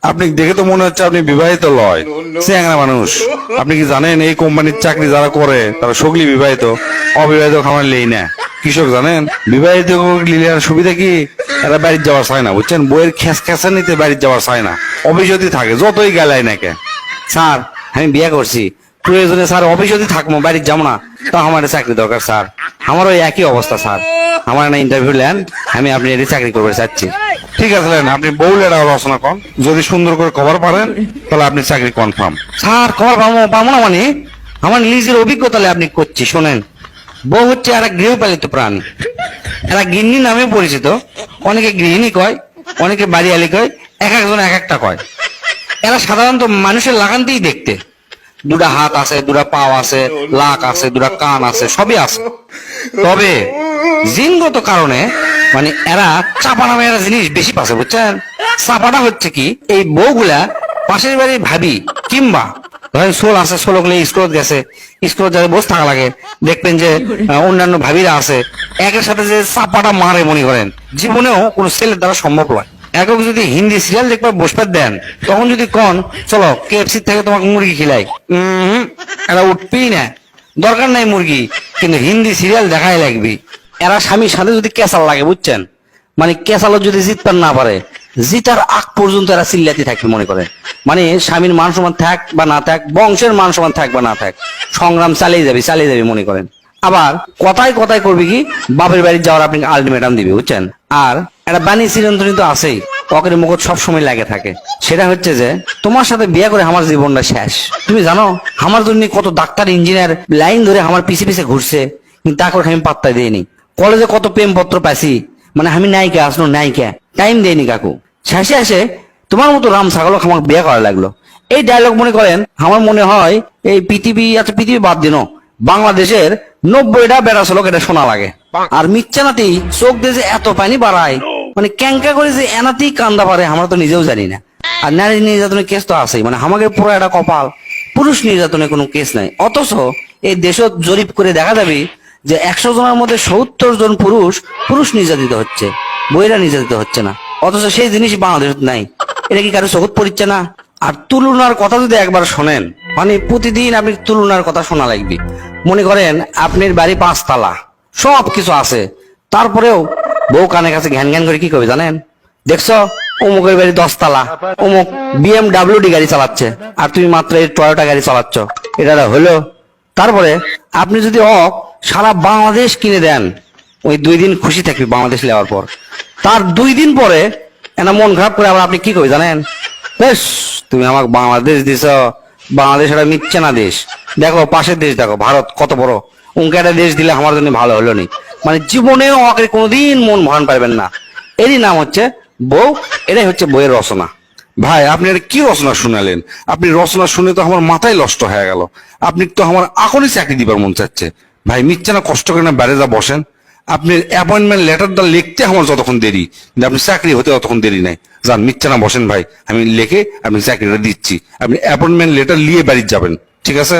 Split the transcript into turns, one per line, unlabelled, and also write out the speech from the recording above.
আপনি দেখে তো মনে হচ্ছে আপনি বিবাহিত লয়, চ্যাংড়া মানুষ। আপনি কি জানেন এই কোম্পানির চাকরি যারা করে তারা সগলি বিবাহিত, অবিবাহিত খামার লেই না। কৃষক জানেন বিবাহিত লিলিয়ার সুবিধা কি, এরা বাড়ির যাওয়ার চায় না, বুঝছেন? বইয়ের খেসা নিতে বাড়ির যাওয়ার চায় না, অভিযোগই থাকে যতই গেলায় নাকি।
স্যার আমি বিয়ে করছি, প্রয়োজনে স্যার অফিসে থাকবো, বাড়ির যাবো না, তো আমার চাকরি দরকার স্যার। আমারও একই অবস্থা স্যার, আমার না ইন্টারভিউ নেন, আমি আপনি এর চাকরি করতে চাচ্ছি।
ঠিক আছে লেন, আপনি বউ লেডা রচনা করেন, যদি সুন্দর করে কভার পারেন তাহলে আপনি চাকরি কনফার্ম।
স্যার খবর পাবো না মানে? আমার নিজের অভিজ্ঞতা আপনি করছি শোনেন। বউ হচ্ছে একটা গৃহপালিত প্রাণী, এরা গিন্নি নামে পরিচিত। অনেকে গৃহিণী কয়, অনেকে বাড়িয়ালি কয়, এক একজন এক একটা কয়। এরা সাধারণত মানুষের লাগানতেই দেখতে, দুটা হাত আছে, দুটা পাও আছে, লাক আছে, দুটা কান আছে, সবই আছে। তবে জিনগত কারণে মানে এরা চাপা নামে একটা জিনিস বেশি পাচ্ছে, বুঝছেন? চাপাটা হচ্ছে কি, এই বউগুলা পাশের বাড়ির ভাবি কিংবা ধরেন সোল আছে, সোলগুলো স্কুলত গেছে, স্কুলত যাতে বসে থাকা লাগে, দেখবেন যে অন্যান্য ভাবিরা আছে, একের সাথে যে চাপাটা মারে মনে করেন জীবনেও কোনো ছেলের দ্বারা সম্ভব নয়। একক যদি হিন্দি সিরিয়াল দেখবার বসতে দেন, তখন যদি কন চলো কেএফসি থেকে তোমাকে মুরগি খিলাই, এরা উঠবেই না, দরকার নাই মুরগি, কিন্তু হিন্দি সিরিয়াল দেখাই লাগবে। এরা স্বামীর সাথে যদি কেসাল লাগে, বুঝছেন, মানে কেসালও যদি জিততে না পারে, জিতার আগ পর্যন্ত এরা চিল্লাতে থাকবে মনে করে। মানে স্বামীর মান সম্মান থাক বা না থাক, বংশের মান সম্মান থাক বা না থাক, সংগ্রাম চালিয়ে যাবে মনে করেন। আবার কথায় কথায় করবে কি, বাপের বাড়ি যাওয়ার আপনি আলটিমেটাম দিবে, বুঝছেন? আর একটা বাণী চিরন্তনী তো আছেই, পকের মুখত সবসময় লাগে থাকে। সেটা হচ্ছে যে তোমার সাথে বিয়ে করে আমার জীবনটা শেষ। তুমি জানো আমার জন্য কত ডাক্তার ইঞ্জিনিয়ার লাইন ধরে আমার পিছে পিছে ঘুরছে, কিন্তু তারপর আমি পাত্তা দিইনি। কলেজে কত প্রেমপত্র পাইছি, মানে আমি নায়িকা আসলো নায়িকা, টাইম দেয়নি কাকু। শেষে আসে তোমার মতো রাম ছাগলক আমার বিয়ে করা লাগলো। এই ডায়লগ মনে করেন আমার মনে হয় এই পৃথিবী বাদ দিন, বাংলাদেশের 90টা বেড়াছ লোক এটা শোনা লাগে। আর মিচ্ছানাতেই চোখ দিয়ে যে এত পানি বাড়ায়, মানে ক্যাঙ্কা করে যে এনাতেই কান্দা পারে আমরা তো নিজেও জানি না। আর নারী নির্যাতনের কেস তো আছেই, মানে আমাদের পুরো একটা কপাল, পুরুষ নির্যাতনের কোনো কেস নাই। অথচ এই দেশ জরিপ করে দেখা যাবে যে 100 জনের মধ্যে 70 জন পুরুষ নির্যাতিত হচ্ছে, বইরা নির্যাতিত হচ্ছে না। অথচ সেই জিনিস বাংলাদেশ নাই। এটা কি কারো চোখত পড়ছে না? আর তুলনার কথা যদি একবার শোনেন, মানে প্রতিদিন আপনি তুলনার কথা শোনা লাগবে। মনে করেন আপনার বাড়ি 5 তালা, সব কিছু আছে, তারপরেও বউ কানে কাছে ঘ্যান ঘ্যান করে কি করবে জানেন? দেখছো অমুকের বাড়ি 10 তালা, অমুক BMW গাড়ি চালাচ্ছে, আর তুমি মাত্র এই টয়োটা গাড়ি চালাচ্ছ, এটা হলো? তারপরে আপনি যদি সারা বাংলাদেশ কিনে দেন, ওই 2 দিন খুশি থাকবে বাংলাদেশ নেওয়ার পর। তার 2 দিন পরে এনা মন খারাপ করে আবার আপনি কি করবে জানেন? বেশ তুমি আমাকে বাংলাদেশ দিছ, বাংলাদেশ একটা মিথ্যে না দেশ, দেখো পাশের দেশ দেখো ভারত কত বড়, উনকে একটা দেশ দিলে আমার জন্য ভালো হলো নি। মানে জীবনেও আমাকে কোনোদিন মন ভরান পারবেন না। এরই নাম হচ্ছে বউ, এটাই হচ্ছে বইয়ের রচনা।
ভাই আপনি এটা কি রচনা শুনালেন? আপনি রচনা শুনে তো আমার মাথায় নষ্ট হয়ে গেল। আপনি তো আমার এখনই চাকরি দিবার মন চাচ্ছে। ভাই মিথ্যা না, কষ্ট করে না বাইরে যা বসেন, আপনি অ্যাপয়েন্টমেন্ট লেটারটা লিখতে আমার যতক্ষণ দেরি, কিন্তু আপনি চাকরি হতে ততক্ষণ দেরি নাই। যান মিথ্যা না বসেন ভাই, আমি লিখে আপনি চাকরিটা দিচ্ছি, আপনি অ্যাপয়েন্টমেন্ট লেটার নিয়ে বাড়ি যাবেন, ঠিক আছে?